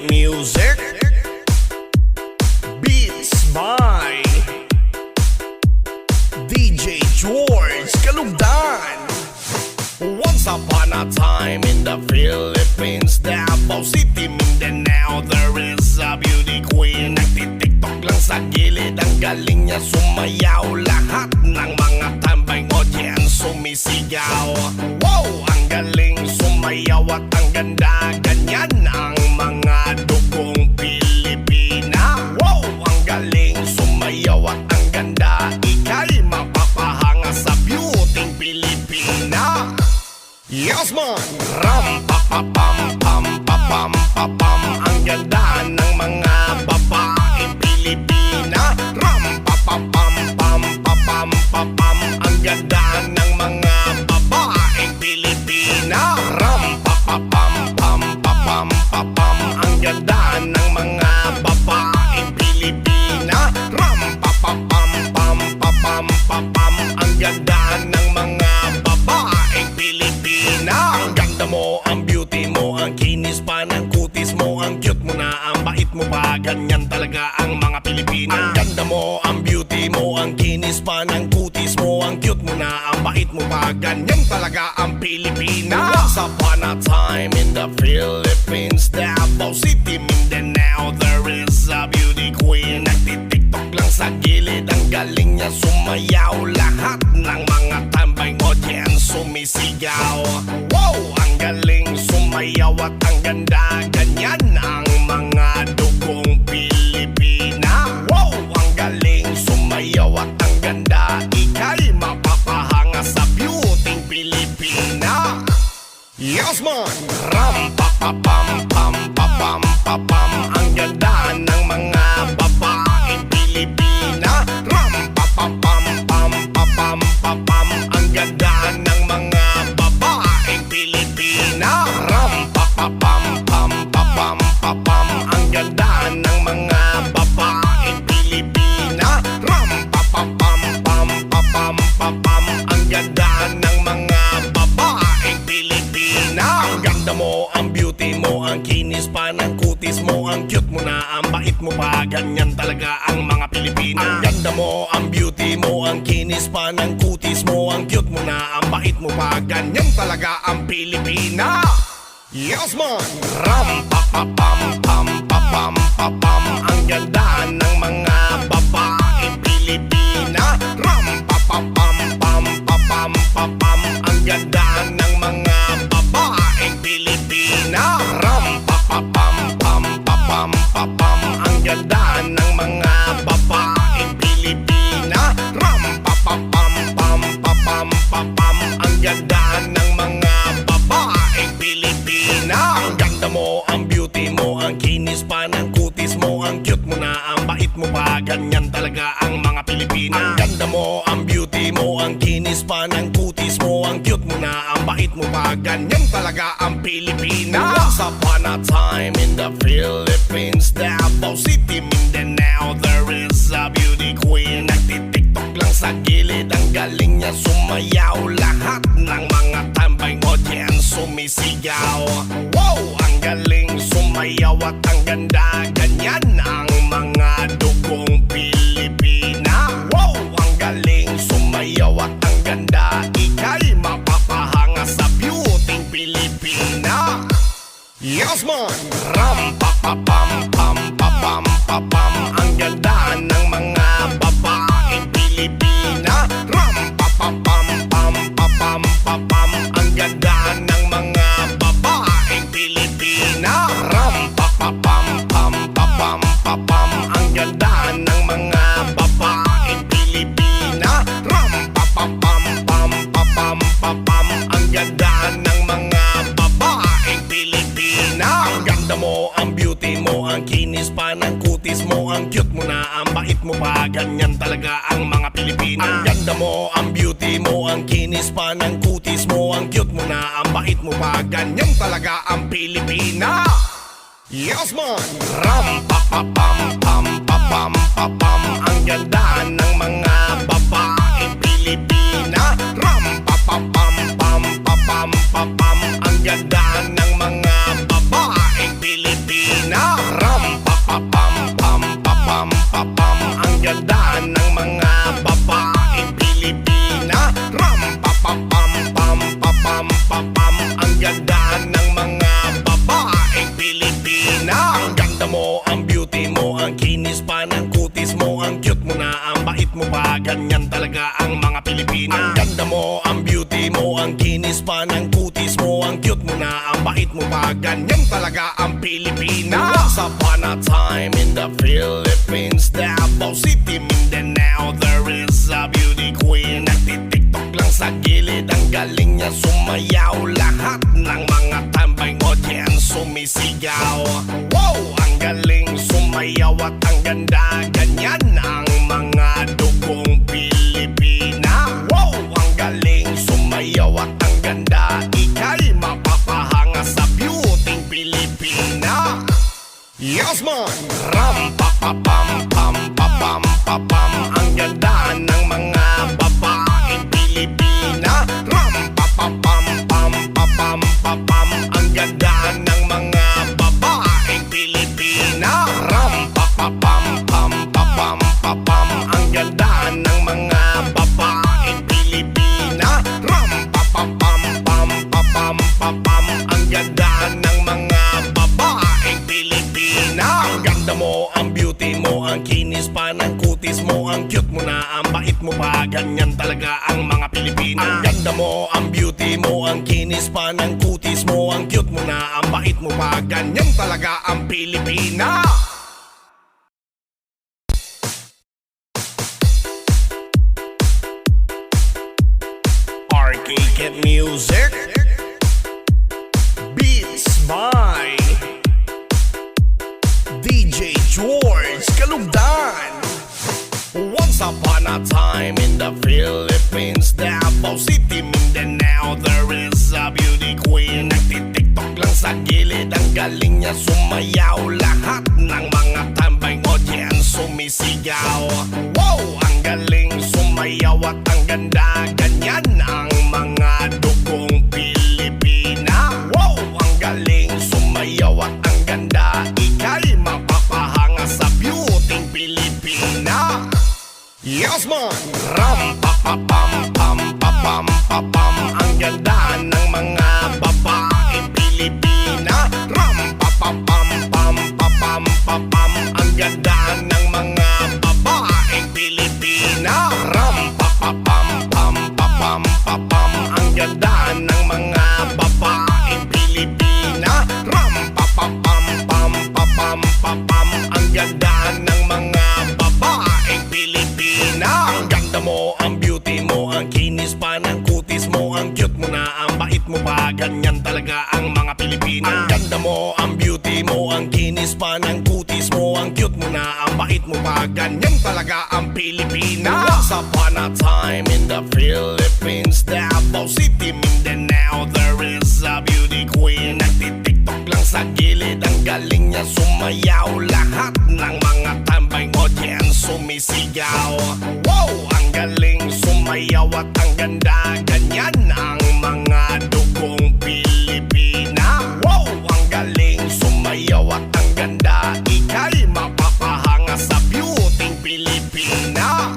Music Beats by DJ George Kalugdan. Once upon a time in the Philippines, Davao City, Mindanao, there is a beauty queen. Nagtitiktok lang sa gilid, ang galing niya sumayaw. Lahat ng mga tambay audience sumisigaw. Wow, ang galing sumayaw at ang ganda. Ganyan ang mga dugong Pilipina. Wow, ang galing sumayaw at ang ganda. Ika'y mapapahanga sa beauty Pilipina. Yes man! Ram pa pa pam pam pa pam pa pam. Ang ganda ng mga babaeng Pilipina. Ram pa pa pam pam pa pam pa pam. Ang ganda ng mga babaeng Pilipina. Ram pa pa pam pam pa pam pa pam. Ang ganda ng mga babaeng Pilipina. Ram pa pa pam pam pa pam pa pam. Ang ganda ng mga babaeng Pilipina. Ang ganda mo, ang beauty mo, ang kinis pa ng kutis mo, ang cute mo na, ang bait mo pa. Ganyan talaga ang mga Pilipina. Ang ganda mo, ang beauty mo, ang kinis pa ng kutis mo, ang cute mo na, ang bait mo pa. Ganyan talaga ang Pilipina. Once upon a time in the Philippines, Davao City, Mindanao, there is a beauty queen. Nagtitiktok lang sa gilid, ang galing niya sumayaw. Lahat ng mga tambay audience sumisigaw. Wow, ang galing sumayaw at ang ganda. Ganyan ang mga dugong Pilipina. Wow, ang galing sumayaw at ang ganda. Ika'y mapapahanga sa beauty Pilipina. Yes man! Ram pa pa pam pam pa pam pa pam. Ang ganda ng mga babaeng Pilipina. Ram pa pa pam pam pa pam pa pam. Ang ganda ng mga babaeng Pilipina. Ram pa pa pam pam pa pam pa pam. Ang ganda ng mga babaeng Pilipina. Ram pa pa pam pam pa pam pa pam. Ang ganda ng mga babaeng Pilipina. Ang ganda mo, ang beauty mo, ang kinis pa ng kutis mo, ang cute mo na, ang bait mo pa. Ganyan talaga ang mga Pilipina. Ang ganda mo, ang beauty mo, ang kinis pa ng kutis mo, ang cute mo na, ang bait mo pa. Ganyan talaga ang Pilipina. Yes man! Ram pa pa pam pam pa pam pa pam. Ang ganda ng mga babaeng Pilipina. Ram pa pa pam pam pa pam pa pam. Ang ganda ng mga babaeng Pilipina. Ram pa pa pam pam pa pam pa pam. Ang ganda ng mga babaeng Pilipina. Ram pa pa pam pam pa pam pa pam. Ang ganda ng mga babaeng Pilipina. Ang ganda mo, ang beauty mo, ang kinis pa ng kutis mo, ang cute mo na, ang bait mo pa. Ganyan talaga ang mga Pilipina. Ang ganda mo, ang beauty mo, ang kinis pa ng kutis mo, ang cute mo na, ang bait mo pa. Ganyan talaga ang Pilipina. Once upon a time in the Philippines, Davao City, Mindanao, there is a beauty queen. Nagtitiktok lang sa gilid, ang galing niya sumayaw. Lahat ng mga tambay audience sumisigaw. Wow, ang galing sumayaw at ang ganda. Ganyan ang mga dugong Pilipina. Wow, ang galing sumayaw at ang ganda. Ika'y mapapahanga sa beauty Pilipina. Yes man! Ram pa pa pam pam pa pam pa pam. Ang ganda ng mga babaeng Pilipina. Ram pa pa pam pam pa pam pa pam. Ang ganda ng mga babaeng Pilipina. Ram pa pa pam pam pa pam pa pam. Ang ganda ng mga babaeng Pilipina. Ram pa pa pam pam pa pam pa pam. Ang ganda ng mga babaeng Pilipina. Ang ganda mo, ang beauty mo, ang kinis pa ng kutis mo, ang cute mo na, ang bait mo pa. Ganyan talaga ang mga Pilipina. Ang ganda mo, ang beauty mo, ang kinis pa ng kutis mo, ang cute mo na, ang bait mo pa. Ganyan talaga ang Pilipina. Yes man! Ram pa pa pam pam pa pam pa pam. Ang ganda ng mga babaeng Pilipina. Ram pa pa pam pam pa pam pa pam. Ang ganda ng mga babaeng Pilipina. talaga ang Pilipinas. Once upon a time in the Philippines, Davao City, Mindanao, there is a beauty queen. Nagtitiktok lang sa gilid, ang galing niya sumayaw. Lahat ng mga tambay audience sumisigaw. Wow, ang galing sumayaw at ang ganda. Ganyan ang mga dugong Pilipina. Wow, ang galing sumayaw at ang ganda. Ika'y mapapahanga sa beauty Pilipina. Yes man! Ram pa pa pam pam pa pam pa pam. Ang ganda ng mga babaeng Pilipina. Ram pa pa pam pam pa pam pa pam. Ang ganda ng mga babaeng Pilipina. Ram pa pa pam pam pa pam pa pam. Ang ganda ng mga babaeng Pilipina. Ram pa pa pam pam pa pam pa pam. Ang ganda ng mga babaeng Pilipina. Ang ganda mo, ang beauty mo, ang kinis pa ng kutis mo, ang cute mo na, ang bait mo pa. Ganyan talaga ang mga Pilipina. Ang ganda mo, ang beauty mo, ang kinis pa ng kutis mo, ang cute mo na, ang bait mo pa. Ganyan talaga ang Pilipina. Arcade music, beats by DJ George Kalugdan. Once upon a time in the Philippines, Davao City, Mindanao, there is a beauty queen. Nagtitiktok lang sa gilid, ang galing niya sumayaw. Lahat ng mga tambay audience sumisigaw. Wow, ang galing sumayaw at ang ganda. Ganyan ang mga dugong Pilipina. Wow, ang galing sumayaw at ang ganda. Ika'y mapapahanga sa beauty Pilipina. Yes man! Ram pa pa pam pam pa pam pa pam. Ang ganda ng mga babaeng Pilipina. Ram pa pa pam pam pa pam pa pam. Ang ganda ng mga babaeng Pilipina. Ram pa pa pam pam pa pam pa pam. Ang ganda ng mga babaeng Pilipina. Ram pa pa pam pam pa pam pa pam. Ang ganda ng mga babaeng Pilipina. Ang ganda mo, ang beauty mo, ang kinis pa ng kutis mo, ang cute mo na, ang bait mo pa. Ganyan talaga ang mga Pilipina. Ang ganda mo, ang beauty mo, ang kinis pa ng kutis mo, ang cute mo na, ang bait mo pa. Ganyan talaga ang Pilipina. Once upon a time in the Philippines, Davao City, Mindanao, there is a beauty queen. Nagtitiktok lang sa gilid, ang galing niya sumayaw. Lahat ng mga tambay audience sumisigaw. Wow, ang galing sumayaw at ang ganda. Ganyan ang mga dugong Pilipina. Wow, ang galing sumayaw at ang ganda. Ika'y mapapahanga sa beauty Pilipina.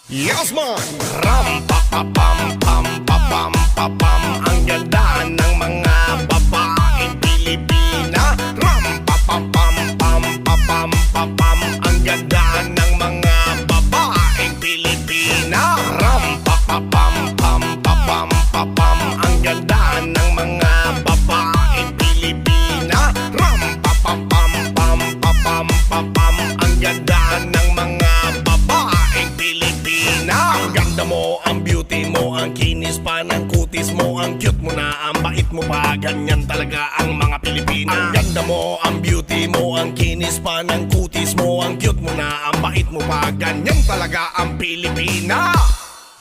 Yes man! Ram pa pa pam pam pa pam pa pam. Ang ganda ng mga babaeng Pilipina. Ram pa pa pam pam pa pam pa pam. Ang ganda ng mga babaeng Pilipina. Ram pa pa pam pam pa pam pa pam. Ang ganda ng mga babaeng Pilipina. Ram pa pa pam pam pa pam pa pam. Ang ganda ng mga babaeng Pilipina. Ang ganda mo, ang beauty mo, ang kinis pa ng kutis mo, ang cute mo na, ang bait mo pa. Ganyan talaga ang mga Pilipina. Ang ganda mo, ang beauty mo, ang kinis pa ng kutis mo, ang cute mo na, ang bait mo pa. Ganyan talaga ang Pilipina.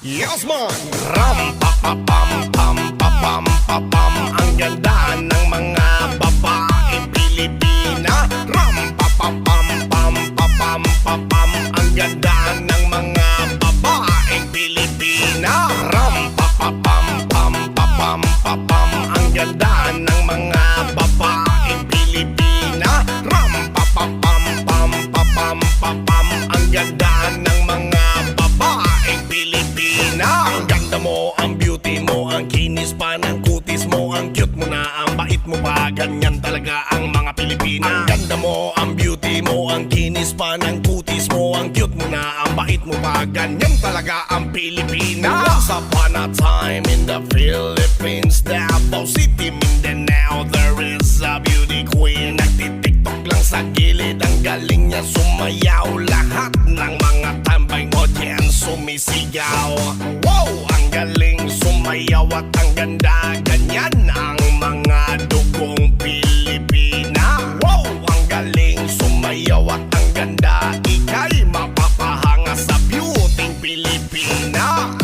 Yes man! Ram pa pa pam pam pa pam pa pam. Ang ganda ng mga babaeng Pilipina. Ram pa pa pam pam pa pam pa pam. Ang ganda ng mga babaeng Pilipina. Ram pa pa pam pam pa pam pa pam. Ang ganda ng mga babaeng Pilipina. Ram pa pa pam pam pa pam pa pam. Ang ganda ng mga babaeng Pilipina. Ang ganda mo, ang beauty mo, ang kinis pa ng kutis mo, ang cute mo na, ang bait mo pa. Ganyan talaga ang mga Pilipina. Ang ganda mo, ang beauty mo, ang kinis pa ng kutis mo, ang cute mo na, ang bait mo pa. Ganyan talaga ang Pilipina. Once upon a time in the Philippines, Davao City, Mindanao, there is a beauty queen. galing niya sumayaw. Lahat ng mga tambay audience sumisigaw. Wow, ang galing sumayaw at ang ganda. Ganyan ang mga dugong Pilipina. Wow, ang galing sumayaw at ang ganda. Ika'y mapapahanga sa beauty Pilipina.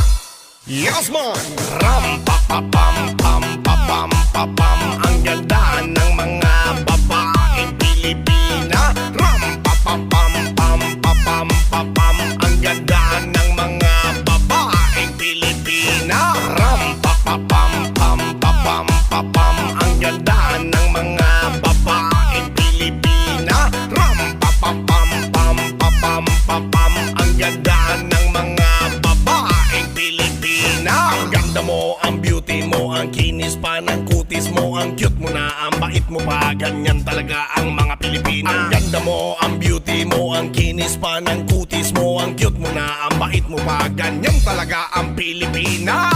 Yes man! Ram pa pa pam pam pa pam pa pam. Ang ganda ng mga babaeng Pilipina. Ram pa pa pam pam pa pam pa pam. Ang ganda ng mga babaeng Pilipina. Ram pa pa pam pam pa pam pa pam. Ang ganda ng mga babaeng Pilipina. Ram pa pa pam pam pa pam pa pam. Ang ganda ng mga babaeng Pilipina. Ang ganda mo, ang beauty mo, ang kinis pa ng kutis mo, ang cute mo na, ang bait mo pa. Ganyan talaga ang mga Pilipina. Ang ganda mo, ang beauty mo, ang kinis pa ng kutis mo, ang cute mo na, ang bait mo pa. Ganyan talaga ang Pilipina.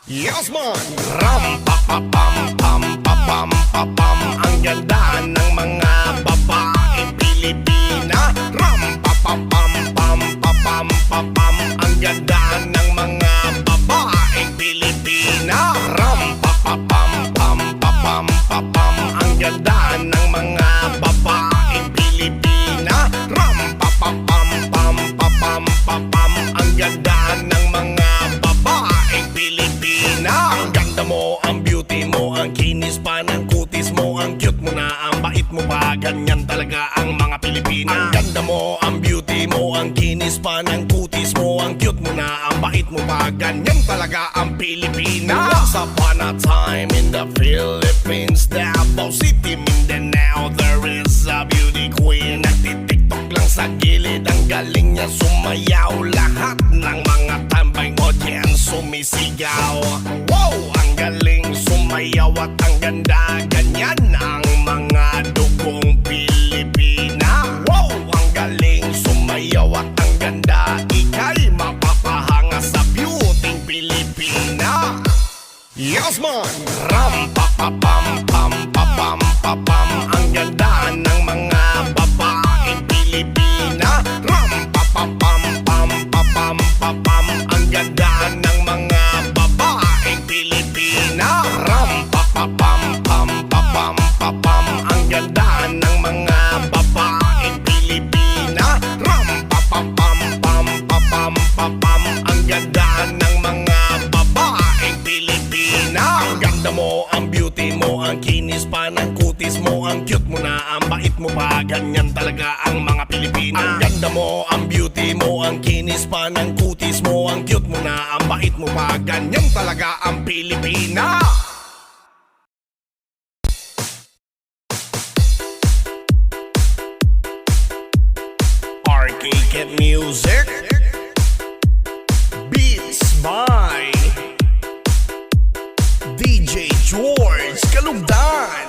Yes man! Ram pa pa pam pam pa pam pa pam. Ang ganda ng mga babaeng Pilipina. Ram pa pa pam pam pa pam pa pam. Ang ganda ng mga babaeng Pilipina. Ram pa pa pam pam pa pam pa pam. Ang ganda ng mga babaeng Pilipina. Ram pa pa pam pam pa pam pa pam. Ang ganda ng mga babaeng Pilipina. Ang ganda mo, ang beauty mo, ang kinis pa ng kutis mo, ang cute mo na, ang bait mo pa. Ganyan talaga ang mga Pilipina. Ang ganda mo, ang beauty mo, ang kinis pa ng kutis mo, ang cute mo na, ang bait mo pa. Ganyan talaga ang Pilipina. Once upon a time in the Philippines, Davao City, Mindanao, there is a beauty queen. Nagtitiktok lang sa gilid, ang galing niya sumayaw. Lahat ng mga tambay audience sumisigaw. Wow, ang galing sumayaw at ang ganda. Ganyan ang mga dugong Pilipina. Wow, ang galing sumayaw at ang ganda. Ika'y mapapahanga sa beauty Pilipina. Yes man! Ram pa pa pam pam pa pam pa pam. Ang ganda ng mga babaeng Pilipina. Ram pa pa pam pam pa pam pa pam. Ang ganda ng mga babaeng Pilipina. Ram pa pa pam pam pa pam pa pam. Ang ganda ng mga babaeng Pilipina. Ram pa pa pam pam pa pam pa pam. Ang ganda ng mga babaeng Pilipina. Ang ganda mo, ang beauty mo, ang kinis pa ng kutis mo, ang cute mo na, ang bait mo pa. Ganyan talaga ang mga Pilipina. Ang ganda mo, ang beauty mo, ang kinis pa ng kutis mo, ang cute mo na, ang bait mo pa. Ganyan talaga ang Pilipina. Arcade music, beats by DJ George Kalugdan.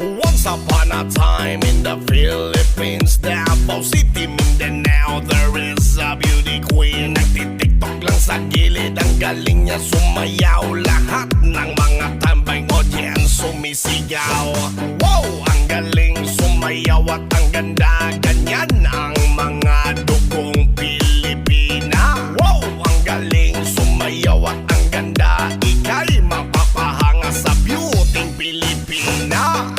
Once upon a time in the Philippines, Davao City, Mindanao, there is a beauty queen. Nagtitiktok lang sa gilid, ang galing niya sumayaw. Lahat ng mga tambay audience sumisigaw. Wow, ang galing sumayaw at ang ganda. Ganyan ang mga dugong Pilipina. Wow, ang galing sumayaw at ang ganda. Ika'y mapapahanga sa beauty Pilipina.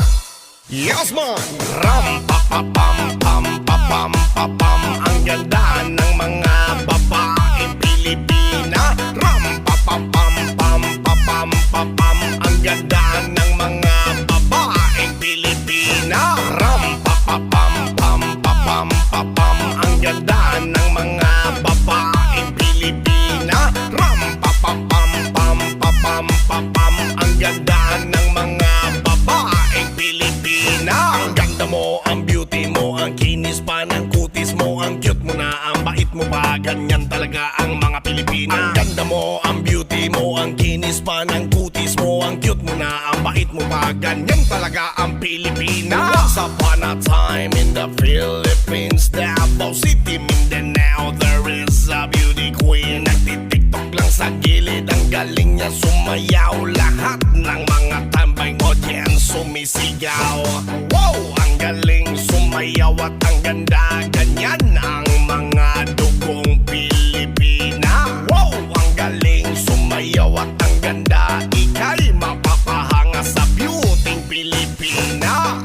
Yes man! Ram pa pa pam pam pa pam pa pam. Ang ganda ng mga babaeng Pilipina. Ram pa pa pam pam pa pam pa pam. Ang ganda ng mga babaeng Pilipina. Ram pa pa pam pam pa pam pa pam. Ang ganda ng mga babaeng Pilipina. Ram pa pa pam pam pa pam pa pam. Ang ganda ng mga babaeng Pilipina. Ang ganda mo, ang beauty mo, ang kinis pa ng kutis mo, ang cute mo na, ang bait mo pa. Ganyan talaga ang mga Pilipina. Ang ganda mo, ang beauty mo, ang kinis pa ng kutis mo, ang cute mo na, ang bait mo pa. Ganyan talaga ang Pilipina. Once upon a time in the Philippines, Davao City, Mindanao, there is a beauty queen. Nagtitiktok lang sa gilid, ang galing niya sumayaw. Lahat ng mga tambay audience sumisigaw. Wow, ang galing sumayaw at ang ganda, ganyan ang mga dugong Pilipina. Wow, ang galing sumayaw at ang ganda, ika'y mapapahanga sa beauty Pilipina.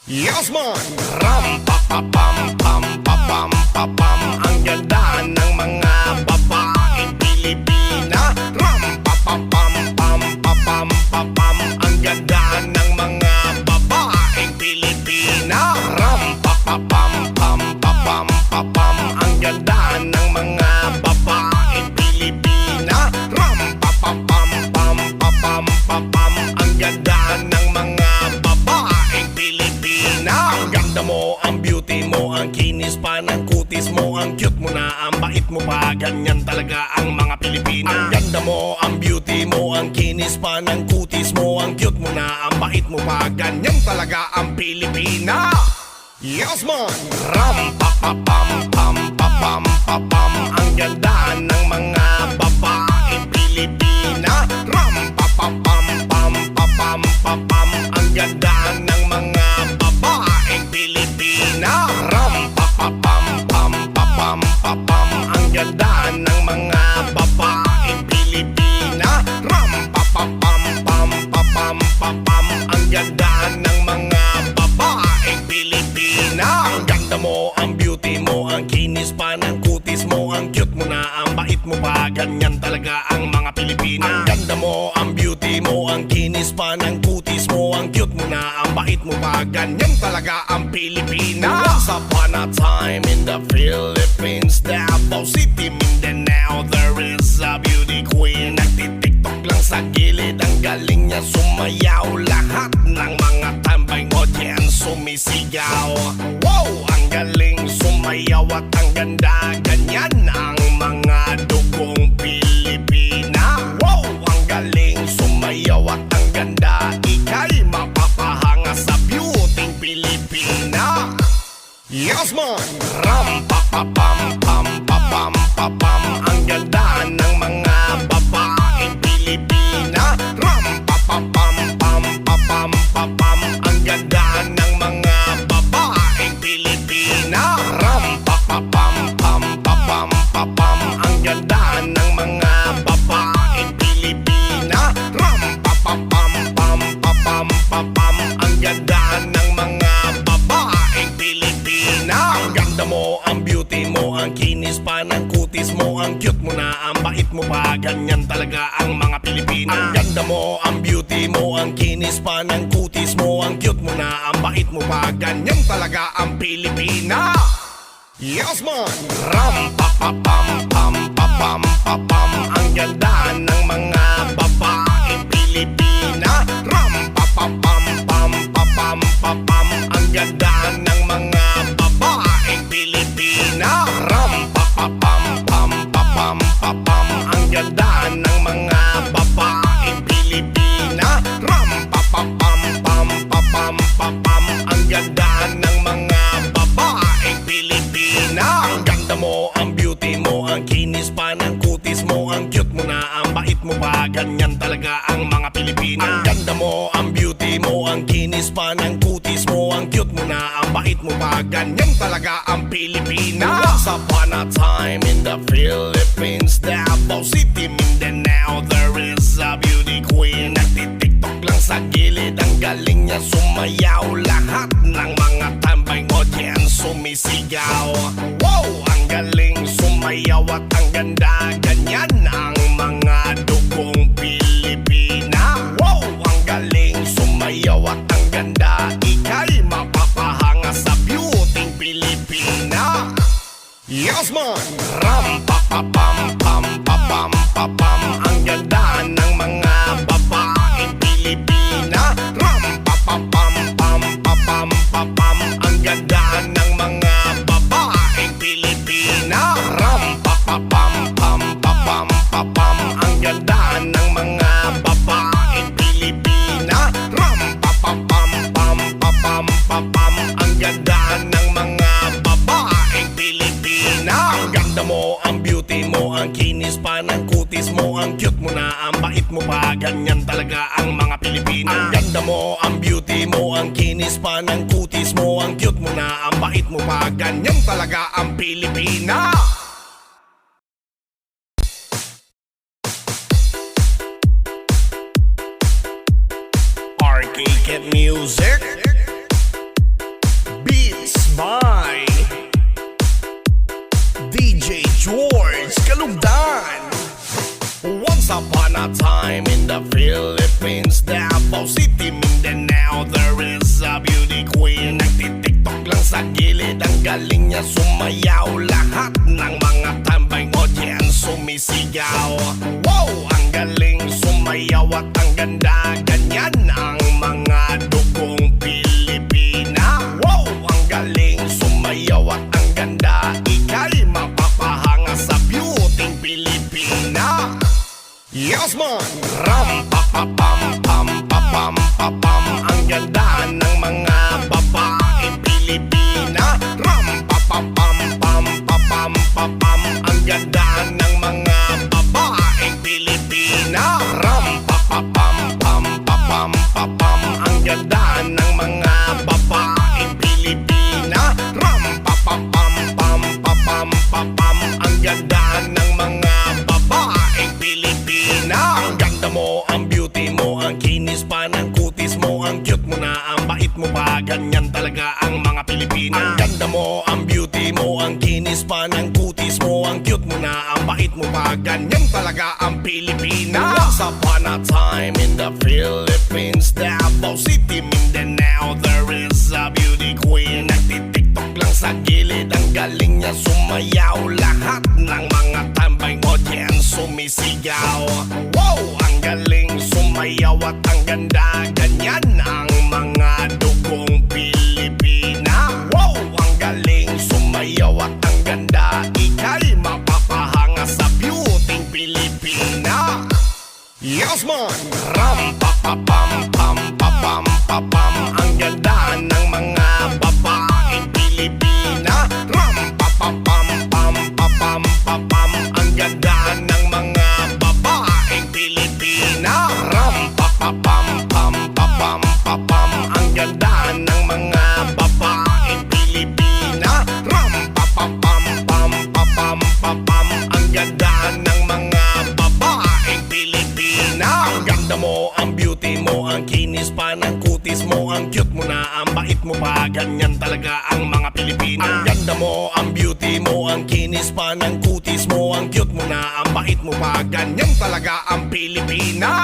Yes man! Ram pa pa pam pam pa pam pa pam, ang ganda ng mga babaeng Pilipina. Ram pa pa pam pam pa pam pa pam, ang ganda ng mga babaeng Pilipina. Ram pa pa pam pam pa pam pa pam, ang ganda ng mga babaeng Pilipina. Ram pa pa pam pam pa pam pa pam, ang ganda ng mga babaeng Pilipina. Ang ganda mo, ang beauty mo, ang kinis pa ng kutis mo, ang cute mo na, ang bait mo pa, ganyan talaga ang mga Pilipina. Ang ganda mo, ang beauty mo, ang kinis pa ng kutis mo, ang cute mo na, ang bait mo pa, ganyan talaga ang Pilipina. Yes man! Ram pa pa pam pam pa pam pa pam, ang ganda ng mga babaeng Pilipina. Ram pa pa pam pam pa pam pa pam, ang ganda ng mga babaeng Pilipina. Ram pa pa pam pam pa pam pa pam, ang ganda ng mga babaeng Pilipina. Ram pa pa pam pam pa pam pa pam, ang ganda ng mga babaeng Pilipina. Ang ganda mo, ang beauty mo, ang kinis pa ng kutis mo, ang cute mo na, ang bait mo pa, ganyan talaga ang mga Pilipina. Ang ganda mo, ang beauty mo, ang kinis pa ng kutis mo, ang cute mo na, ang bait mo pa, ganyan talaga ang Pilipina. Once upon a time in the Philippines, Davao City, Mindanao, there is a beauty queen. Nagtitiktok lang sa gilid, ang galing niya sumayaw, lahat ng mga tambay audience sumisigaw. Wow, ang galing sumayaw at ang ganda, ganyan ang mga dugong Pilipina. Wow, ang galing sumayaw at ang ganda, ika'y mapapahanga sa beauty Pilipina. Yes man! Ram pa pa pam pam pa pam pa pam, ang ganda ng mga babaeng Pilipina. Ram pa pa pam pam pa pam pa pam, ang ganda ng mga babaeng Pilipina. Ram pa pa pam pam pa pam pa pam, ang ganda ng mga babaeng Pilipina. Ram pa pa pam pam pa pam pa pam, ang ganda ng mga babaeng Pilipina. Ang ganda mo, ang beauty mo, ang kinis pa ng kutis mo, ang cute mo na, ang bait mo pa, ganyan talaga ang mga Pilipina. Ang ganda mo, ang beauty mo, ang kinis pa ng kutis mo, ang cute mo na, ang bait mo pa, ganyan talaga ang Pilipina. Yes man! Ram pa pa pam pam pa pam pa pam, ang ganda ng mga babaeng Pilipina. Ram pa pa pam pam pa pam pa pam, ang ganda ng mga babaeng Pilipina. Ram pa pa pam pam pa pam pa pam, ang ganda ng mga babaeng Pilipina. Ram pa pa pam pam pa pam pa pam, ang ganda ng mga babaeng Pilipina. Ang ganda mo, ang beauty mo, ang kinis pa ng kutis mo, ang cute mo na, ang bait mo pa, ganyan talaga ang mga Pilipina. Ang ganda mo, ang beauty mo, ang kinis pa ng kutis mo, ang cute mo na, ang bait mo pa, ganyan talaga ang Pilipina. Once upon a time in the Philippines, Davao City, Mindanao, there is a beauty queen. Nagtitiktok lang sa gilid, ang galing niya sumayaw, lahat ng mga tambay audience sumisigaw. Wow, ang galing sumayaw at ang ganda, ganyan ang mga dugong Pilipina. Wow, ang galing sumayaw at ang ganda, ika'y mapapahanga sa beauty Pilipina. Yes man! Ram pa pa pam pam pa pam pa pam, ang ganda ng mga babaeng Pilipina. Ram pa pa pam pam pa pam pa pam, ang ganda ng mga babaeng Pilipina. Ram pa pa pam pam pa pam pa pam, ang ganda ng mga babaeng Pilipina. Ram pa pa pam pam pa pam pa pam, ang ganda ng mga babaeng Pilipina. Ang ganda mo, ang beauty mo, ang kinis pa ng kutis mo, ang cute mo na, ang bait mo pa, ganyan talaga ang mga Pilipina. Ang ganda mo, ang beauty mo, ang kinis pa ng kutis mo, ang cute mo na, ang bait bait mo pa, ganyan talaga ang Pilipina. RK Music, beats by DJ George Kalugdan. Once upon a time in the Philippines, Davao City, Mindanao, there is a beauty queen. Nagtitiktok lang sa gilid, ang galing niya sumayaw. Lahat ng mga tambay audience sumisigaw. Wow, ang galing sumayaw at ang ganda, ganyan ang mga dugong Pilipina. Wow, ang galing sumayaw at ang ganda, ika'y mapapahanga sa beauty Pilipina. Yes man! Ram pa pa pam pam pa pam pa pam, ang ganda ng mga babaeng Pilipina. Ram pa pa pam pam pa pam pa pam, ang ganda ng mga babaeng Pilipina. Ram pa pa pam pam pa pam pa pam, ang ganda ng mga babaeng Pilipina. Ram pa pa pam pam pa pam pa pam, ang ganda ng mga babaeng Pilipina. Ang ganda mo, ang beauty mo, ang kinis pa ng kutis mo, ang cute mo na, ang bait mo pa, ganyan talaga ang mga Pilipina. Ang ganda mo, ang beauty mo, ang kinis pa ng kutis mo, ang cute mo na, ang bait mo pa, ganyan talaga ang Pilipina. Once upon a time in the Philippines, Davao City, Mindanao, there is a beauty queen. Nagtitiktok lang sa gilid, ang galing niya sumayaw. Lahat ng mga tambay audience sumisigaw. Wow, ang galing sumayaw at ang ganda, ganyan ang mga dugong Pilipina. Wow, ang galing sumayaw at ang ganda, ika'y mapapahanga sa beauty Pilipina. Yes man! Ram pa pa pam pam pa pam pa pam, ang ganda ng mga babaeng Pilipina. Ram pa pa pam pam pa pam pa pam, ang ganda ng mga babaeng Pilipina. Ram pa pa pam pam pa pam pa pam, ang ganda ng mga babaeng Pilipina. Ram pa pa pam pam pa pam pa pam, ang ganda ng mga babaeng Pilipina. Ang ganda mo, ang beauty mo, ang kinis pa ng kutis mo, ang cute mo na, ang bait mo pa, ganyan talaga ang mga Pilipina. Ang ganda mo, ang beauty mo, ang kinis pa ng kutis mo, ang cute mo na, ang bait mo pa, ganyan talaga ang Pilipina.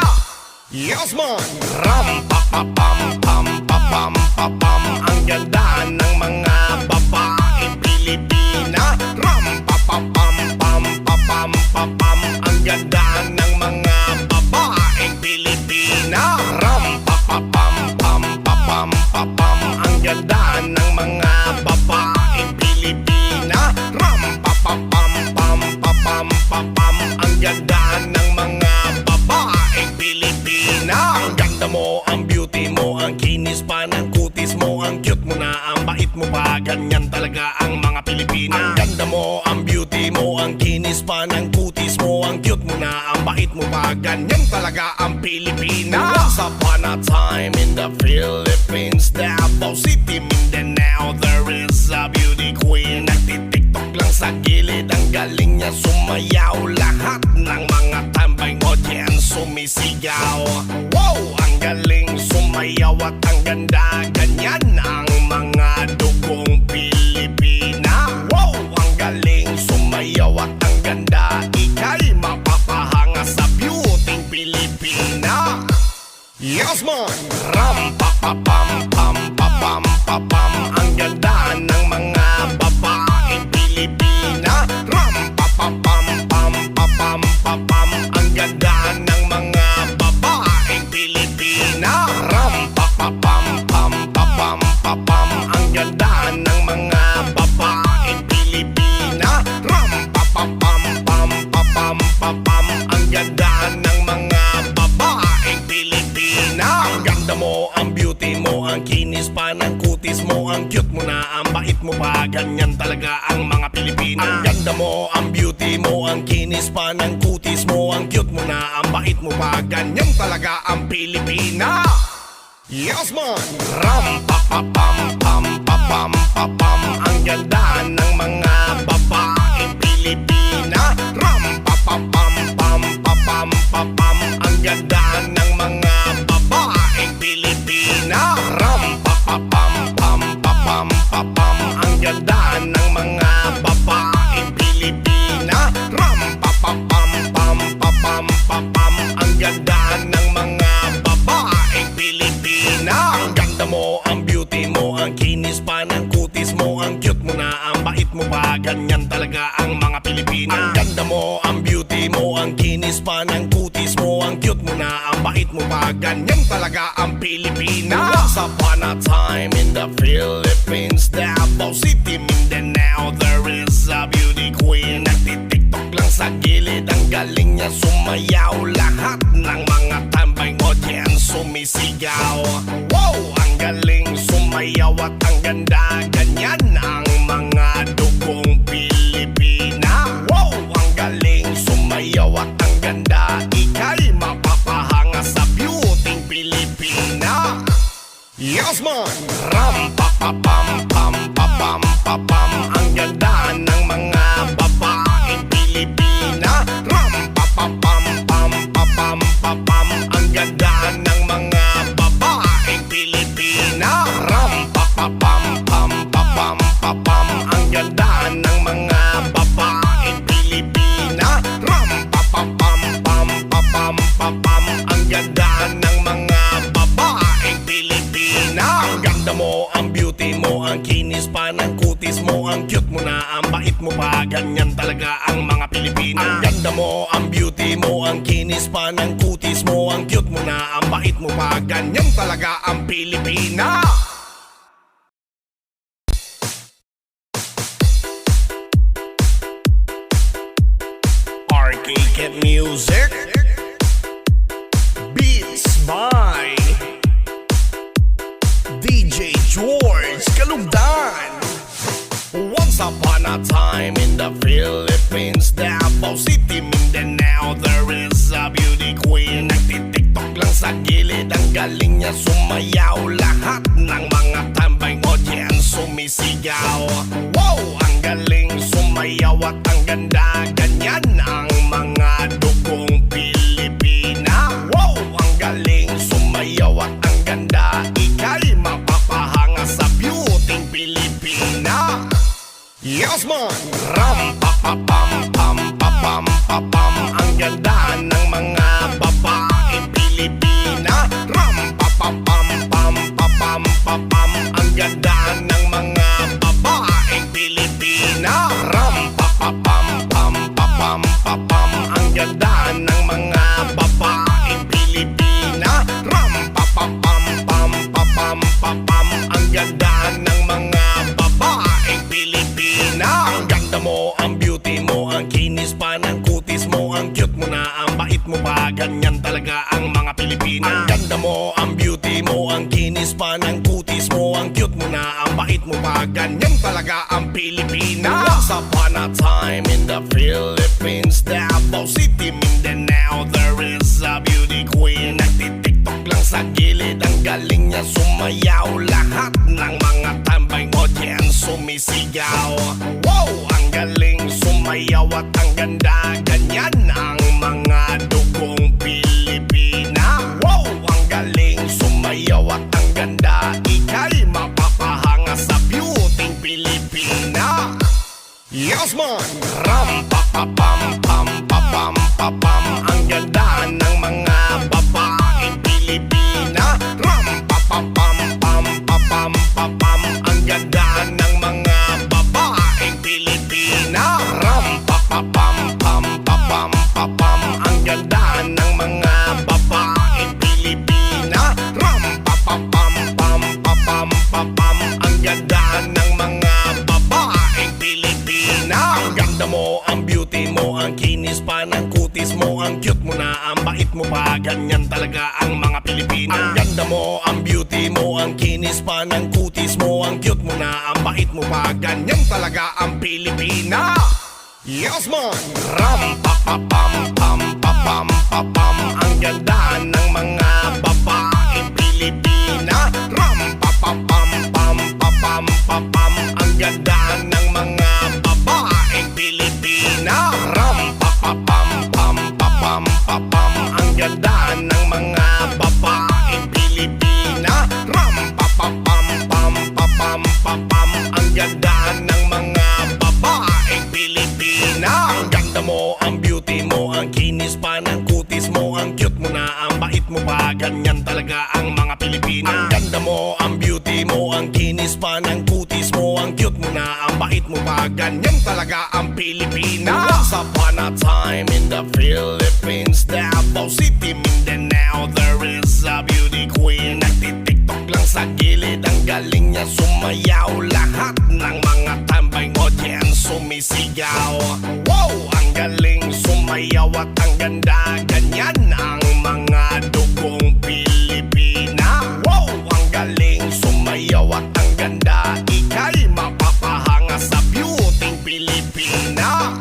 Yes man! Ram pa pa pam pam pa pam pa pam, ang ganda ng mga babaeng Pilipina. Ram pa pa pam pam pa pam pa pam, ang ganda ng mga babaeng Pilipina. Ram pa pa pam pam pa pam pa pam, ang ganda ng mga babaeng Pilipina. Ram pa pa pam pam pa pam pa pam, ang ganda ng mga babaeng Pilipina. Ang ganda mo, ang beauty mo, ang kinis pa ng kutis mo, ang cute mo na, ang bait mo pa, ganyan talaga ang mga Pilipina. Ang ganda mo, ang beauty mo, ang kinis pa ng kutis mo, ang cute mo na, ang bait mo pa, ganyan talaga ang Pilipina. Once upon a time in the Philippines, Davao City, Mindanao, there is a beauty queen. Nagtitiktok lang sa gilid, ang galing niya sumayaw. Lahat ng mga tambay audience sumisigaw. Wow, ang galing sumayaw at ang ganda, ganyan ang mga dugong Pilipina. Wow, ang galing sumayaw at ang ganda, ika'y mapapahanga sa beauty Pilipina. Yes man! Ram pa pa pam pam pa pam pa pam, ang ganda ng mga babaeng Pilipina. Ram pa pa pam pam pa pam pa pam, ang ganda ng mga babaeng Pilipina. Ram pa pa pam pam pa pam pa pam, ang ganda ng mga babaeng Pilipina. Ram pa pa pam pam pa pam pa pam, ang ganda ng mga babaeng Pilipina. Ang ganda mo, ang beauty mo, ang kinis pa ng kutis mo, ang cute mo na, ang bait mo pa, ganyan talaga ang mga Pilipina. Ang ganda mo, ang beauty mo, ang kinis pa ng kutis mo, ang cute mo na, ang bait mo pa, ganyan talaga ang Pilipina. Yes man! Ram pa pa pam pam pa pam pa pam. Ang ganda ng mga babaeng Pilipina. Ram pa pa pam pam pa pam pa pam. Ang ganda ng mga babaeng Pilipina. Ram pa pa pam pam pa pam pa pam. Ang ganda ng mga babaeng Pilipina. Ram pa pa pam pam pa pam pa pam. Ang ganda ng mga babaeng Pilipina. Ang ganda mo, ang beauty mo, ang kinis pa ng kutis mo, ang cute mo na, ang bait mo pa, ganyan talaga ang mga Pilipina. Ang ganda mo, ang beauty mo, ang kinis pa ng kutis mo, ang cute mo na, ang bait mo pa, ganyan talaga ang Pilipina. Once upon a time in the Philippines, Davao City, Mindanao, there is a beauty queen. Nagtitiktok lang sa gilid, ang galing niya sumayaw. Lahat ng mga tambay audience sumisigaw. Wow! Ang galing sumayaw at ang ganda, ganyan ang mga dugong Pilipina. Wow! Ang galing sumayaw at ang ganda, ika'y mapapahanga sa beauty Pilipina. Yes man! Ram pa pa pam pam pa pam pa pam. Ang ganda ng mga babaeng Pilipina. Ram pa pa pam pam pa pam pa pam. Ang ganda ng mga babaeng Pilipina. Ram pa pa pam pam pa pam pa pam. Ang ganda ng mga babaeng Pilipina. Ram pa pa pam pam pa pam pa pam. Ang ganda ng mga babaeng Pilipina. Ang ganda mo, ang beauty mo, ang kinis pa ng kutis mo, ang cute mo na, ang bait mo pa, ganyan talaga ang mga Pilipina. Ang ganda mo, ang beauty mo, ang kinis pa ng kutis mo, ang cute mo na, ang bait mo pa, ganyan talaga ang Pilipina. Arcade Music, beats by DJ George Kalugdan. Once upon a time in the Philippines, Davao City, Mindanao, there is a beauty queen. Nagtitiktok lang sa gilid, ang galing niya sumayaw. Lahat ng mga tambay audience sumisigaw. Wow! Ang galing sumayaw at ang ganda, ganyan ang mga dugong Pilipina. Wow! Ang galing sumayaw at ang ganda, ika'y mapapahanga sa beauty Pilipina. Yes man! Ram pa pa pam pam pa pam pa pam. Ang ganda ng mga babaeng Pilipina. Ram pa pa pam pam pa pam pa pam. Ang ganda ng mga babaeng Pilipina. Ram pa pa pam pam pa pam pa pam. Ang ganda ng mga babaeng Pilipina. Ram pa pa pam pam pa pam pa pam. Ang ganda ng mga babaeng Pilipina. Ang ganda mo, ang beauty mo, ang kinis pa ng kutis mo, ang cute mo na, ang bait mo pa, ganyan talaga ang mga Pilipina. Ang ganda mo, ang beauty mo, ang kinis pa ng kutis mo, ang cute mo na, ang bait mo pa, ganyan talaga ang Pilipina. Once upon a time in the Philippines, Davao City, Mindanao, there is a beauty queen. Nagtitiktok lang sa gilid, ang galing niya sumayaw. Lahat ng mga tambay audience sumisigaw. Wow! Ang galing sumayaw at ang ganda, ganyan ang mga dugong Pilipina. Wow! Ang galing sumayaw at ang ganda, ika'y mapapahanga sa beauty Pilipina. Yes man! Ram pa pa pam pam pa pam pa pam. Ang ganda ng mga babaeng Pilipina. Ram pa pa pam pam pa pam pa pam. Ang ganda ng mga babaeng Pilipina. Ram pa pa pam pam pa pam pa pam. Ang ganda ng mga babaeng Pilipina. Ram pa pa pam pam pa pam pa pam. Ang ganda ng mga babaeng Pilipina. Ang ganda mo, ang beauty mo, ang kinis pa ng kutis mo, ang cute mo na, ang bait mo pa, ganyan talaga ang mga Pilipina. Ang ganda mo, ang beauty mo, ang kinis pa ng kutis mo, ang cute mo na, ang bait mo pa, ganyan talaga ang Pilipina. Yes man! Ram pa pa pam pam pa pam pa pam. Ang ganda ng mga babaeng Pilipina. Pilipina. Ram pa pa pam pam pa pam pa pam. Ang ganda ng mga babaeng Pilipina. Ram pa pa pam pam pa pam pa pam. Ang ganda ng mga babaeng Pilipina. Ram pa pa pam pam pa pam pa pam. Ang ganda ng mga babaeng Pilipina. Ang ganda mo, ang beauty mo, ang kinis pa ng kutis mo, ang cute mo na, ang bait mo pa, ganyan talaga ang mga Pilipina. Ang ganda mo, ang beauty mo, ang kinis pa ng kutis mo, ang cute mo na, ang bait mo pa, ganyan talaga ang Pilipina. Once upon a time in the Philippines, Davao City, Mindanao, there is a beauty queen. Nagtitiktok lang sa gilid, ang galing niya sumayaw. Lahat ng mga tambay audience sumisigaw. Wow, ang galing sumayaw at ang ganda, ganyan ang mga dugong Pilipina. Wow, ang galing sumayaw at ang ganda, ika'y mapapahanga sa beauty Pilipina.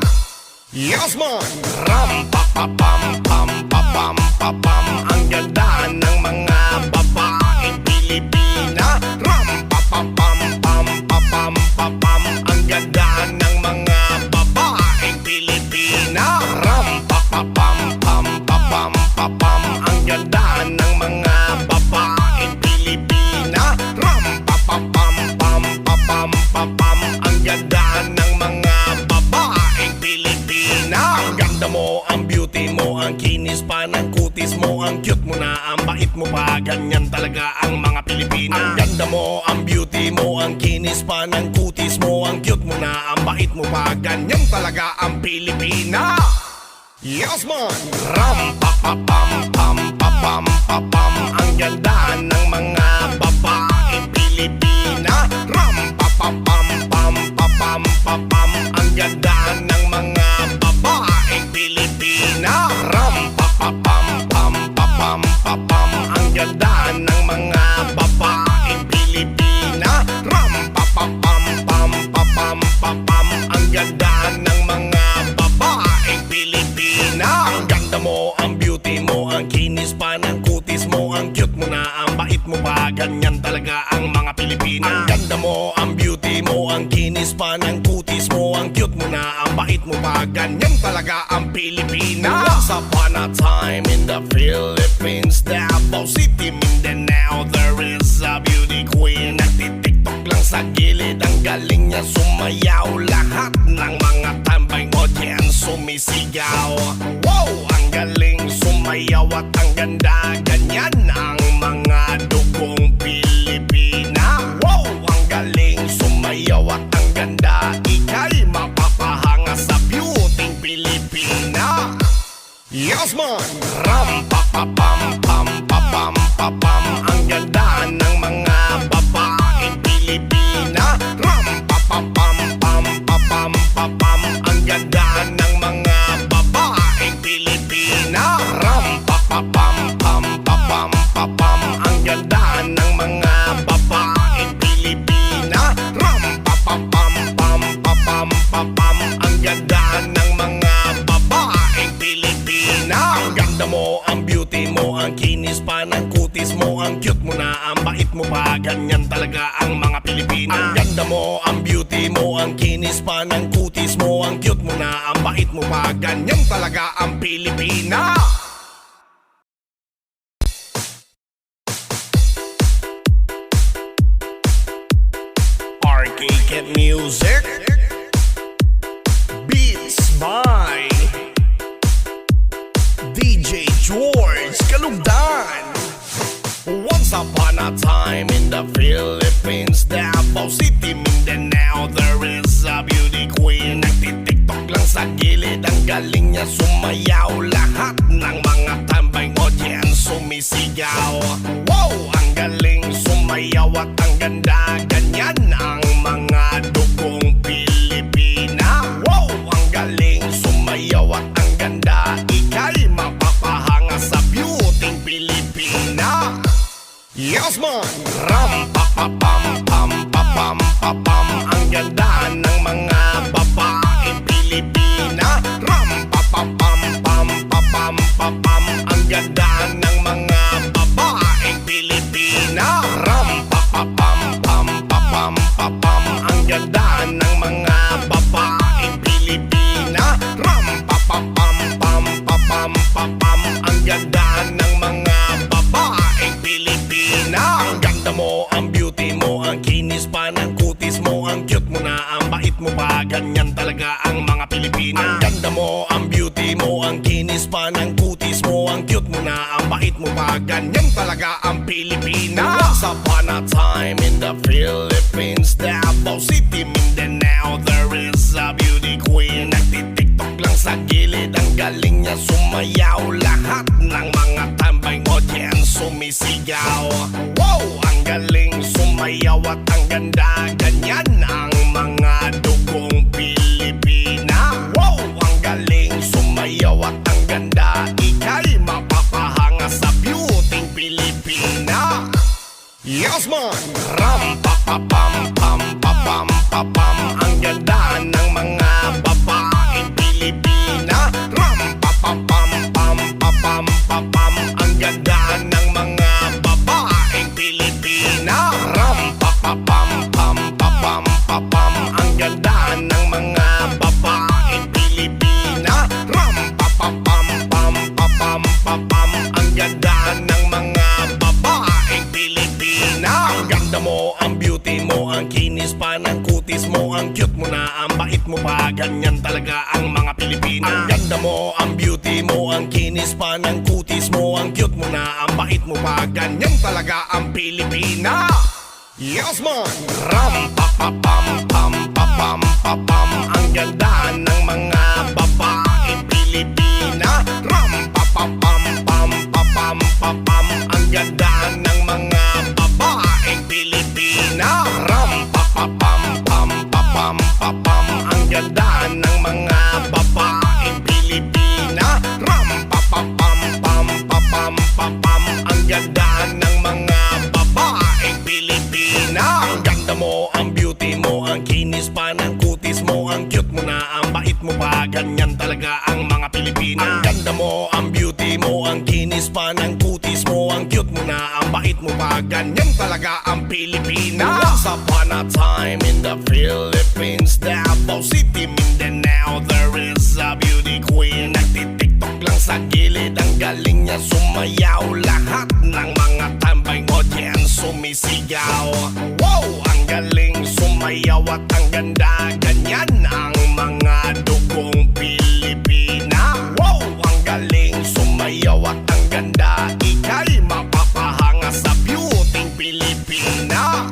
Yes man! Ram pa pa pam pam pa pam pa pam. Ang ganda ng mga babaeng Pilipina. Ram pa pa pam pam pa pam pa pam. Ang ganda ng mga babaeng Pilipina. Ram pa pa pam pam pa pam pa pam. Ang ganda ng mga babaeng Pilipina. Ram pa pa pam pam pa pam pa pam. Ang ganda ng mga babaeng Pilipina. Ang ganda mo, ang beauty mo, ang kinis pa ng kutis mo, ang cute mo na, ang bait mo pa, ganyan talaga ang mga Pilipina. Ang ganda mo, ang beauty mo, ang kinis pa ng kutis mo, ang cute mo na, ang bait mo pa, ganyan talaga ang Pilipina. Yes man! Ram pa pa pam pam pa pam pa pam. Ang ganda ng mga babaeng Pilipina. Ram pa pa pam pam pa pam pa pam. Ang ganda ng mga babaeng Pilipina. Ram pa pa pam pam pa pam pa pam. Ang ganda ng mga babaeng Pilipina. Ram pa pa pam pam pa pam pa pam. Ang ganda ng mga babaeng Pilipina. Ang ganda mo, ang beauty mo, ang kinis pa ng kutis mo, ang cute mo na, ang bait mo pa, ganyan talaga ang mga Pilipina. Ang ganda mo, ang beauty mo, ang kinis pa ng kutis mo, ang cute mo na, ang bait mo pa, ganyan talaga ang Pilipina. Once upon a time in the Philippines, Davao City, Mindanao, there is a beauty queen. Nagtitiktok lang sa gilid, ang galing niya sumayaw. Lahat ng mga tambay audience sumisigaw. Wow, ang galing sumayaw at ang ganda, ganyan ang mga dugong Pilipina. Wow, ang galing sumayaw at ang ganda, ika'y mapapahanga sa beauty Pilipina. Yes man! Ram pa pa pam pam pa pam pa pam. Ang ganda ng mga babaeng Pilipina. Ram pa pa pam pam pa pam pa pam. Ang ganda ng mga babaeng Pilipina. Ram pa pa pam pam pa pam pa pam. Ang ganda ng mga babaeng Pilipina. Ram pa pa pam pam pa pam pa pam. Ang ganda ng mga babaeng Pilipina. Ang ganda mo, ang beauty mo, ang kinis pa ng kutis mo, ang cute mo na, ang bait mo pa, ganyan talaga ang mga Pilipina. Ang ganda mo, ang beauty mo, ang kinis pa ng kutis mo, ang cute mo na, ang bait mo pa, ganyan talaga ang Pilipina. Arcade music, beats by DJ George Kalugdan. Once upon a time in the Philippines, Davao City, Mindanao, there is a beauty queen. Nagtitiktok lang sa gilid, ang galing niya sumayaw. Lahat ng mga tambay audience sumisigaw. Wow, ang galing sumayaw at ang ganda, ganyan ang mga dugong Pilipina. Wow, ang galing sumayaw at ang ganda, ika'y mapapahanga sa beauty Pilipina. Yes man! Ram pa pa pam pam pa pam pa pam. Ang ganda ng mga babaeng Pilipina. Ram pa pa pam pam pa pam pa pam. Ang ganda ng mga babaeng Pilipina. talaga ang mga Pilipina. Ang ganda mo, ang beauty mo, ang kinis pa ng kutis mo, ang cute mo na, ang bait mo pa, ganyan talaga ang Pilipina. Once upon a time in the Philippines, Davao City, Mindanao, there is a beauty queen. Nagtitiktok lang sa gilid, ang galing niya sumayaw. Lahat ng mga tambay audience sumisigaw. Wow, ang galing sumayaw at ang ganda, ganyan ang mga dugong Pilipina. Wow, ang galing sumayaw at ang ganda, ika'y mapapahanga sa beauty Pilipina. Yes man! Ram pa pa pam pam pa pam pa pam, ang ganda ng mga babaeng Pilipina. Ram pa pa pam pam pa pam pa pam, ang ganda ng mga babaeng Pilipina. Ram pa pa pam pam pa pam pa pam, ang ganda ng mga babaeng Pilipina. Ram pa pa pam pam pa pam pa pam, ang ganda ng mga babaeng Pilipina. Ang ganda mo, ang beauty mo, ang kinis pa ng kutis mo, ang cute mo na, ang bait mo pa, ganyan talaga ang mga Pilipina. Ang ganda mo, ang beauty mo, ang kinis pa ng kutis mo, ang cute mo na, ang bait mo pa, ganyan talaga ang Pilipina. Yes man! Ram pa pa pam pam pa pam pa pam, ang ganda ng mga babaeng Pilipina. Ram pa pa pam pam pa pam pa pam, ang ganda ng mga babaeng Pilipina. Ram pa pa pam pam pa pam pa pam, ang ganda ng mga babaeng Pilipina. Ram pa pa pam pam pa pam pa pam, ang ganda ng mga babaeng Pilipina. Ang ganda mo, ang beauty mo, ang kinis pa ng kutis mo, ang cute mo na, ang bait mo pa, ganyan talaga ang mga Pilipina. Ang ganda mo, ang beauty mo, ang kinis pa ng kutis mo, ang cute mo na, ang bait mo pa, ganyan talaga ang Pilipina. Once upon a time in the Philippines, Davao City, Mindanao, there is a beauty queen. Nagtitiktok lang sa gilid, ang galing niya sumayaw. Lahat ng mga tambay audience sumisigaw. Wow, ang galing sumayaw at ang ganda, ganyan ang mga dugong Pilipina. Wow, ang galing sumayaw at ang ganda, ika'y mapapahanga sa beauty Pilipina.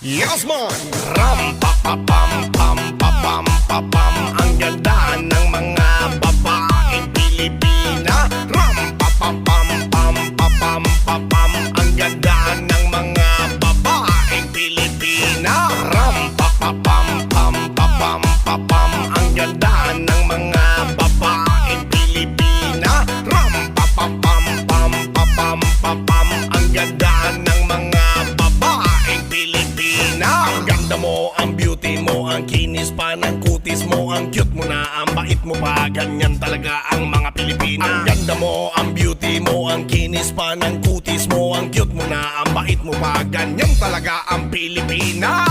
Yes man! Ram pa pa pam pam pa pam pa pam, ang ganda ng mga babaeng Pilipina. Ram pa pa pam pam pa pam pa pam, ang ganda ng mga babaeng Pilipina. Ram pa pa pam pam pa pam pa pam, ang ganda ng mga babaeng Pilipina. Ram pa pa pam pam pa pam pa pam, ang ganda ng mga babaeng Pilipina. Ang ganda mo, ang beauty mo, ang kinis pa ng kutis mo, ang cute mo na, ang bait mo pa, ganyan talaga ang mga Pilipina. Ang ganda mo, ang beauty mo, ang kinis pa ng kutis mo, ang cute mo na, ang bait mo pa, ganyan talaga ang Pilipina.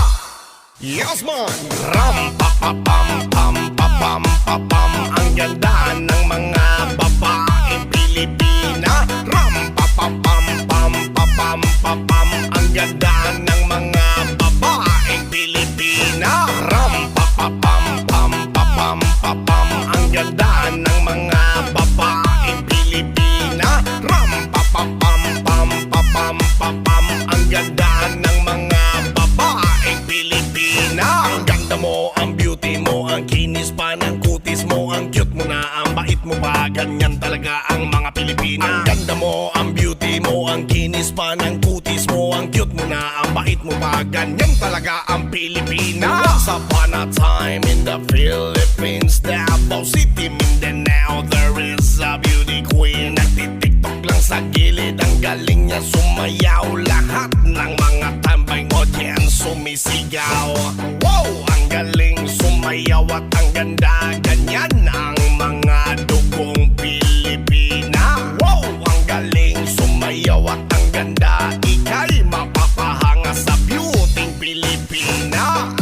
Yes man! Ram pa pa pam pam pa pam pa pam, ang ganda ng mga babaeng Pilipina. Ram pa pa pam pam pa pam pa pam, ang ganda ng mga babaeng Pilipina. Ram pa pa pam pam pa pam pa pam, ang ganda ng mga babaeng Pilipina. Ram pa pa pam pam pa pam pa pam, ang ganda ng mga babaeng Pilipina. Ang ganda mo, ang beauty mo, ang kinis pa ng kutis mo, ang cute mo na, ang bait mo pa, ganyan talaga ang mga Pilipina. Ang ganda mo, ang beauty mo, ang kinis pa ng kutis mo, ang cute mo na, ang bait mo pa, ganyan talaga ang Pilipina. Once upon a time in the Philippines, Davao City, Mindanao, there is a beauty queen. Nagtitiktok lang sa gilid, ang galing niya sumayaw. Lahat ng mga tambay audience sumisigaw. Wow, ang galing sumayaw at ang ganda, ganyan ang mga dugong Pilipina. Wow, ang galing sumayaw at ang ganda, ika'y mapapahanga sa beauty Pilipina.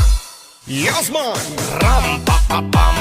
Yes man! Ram pa pa pam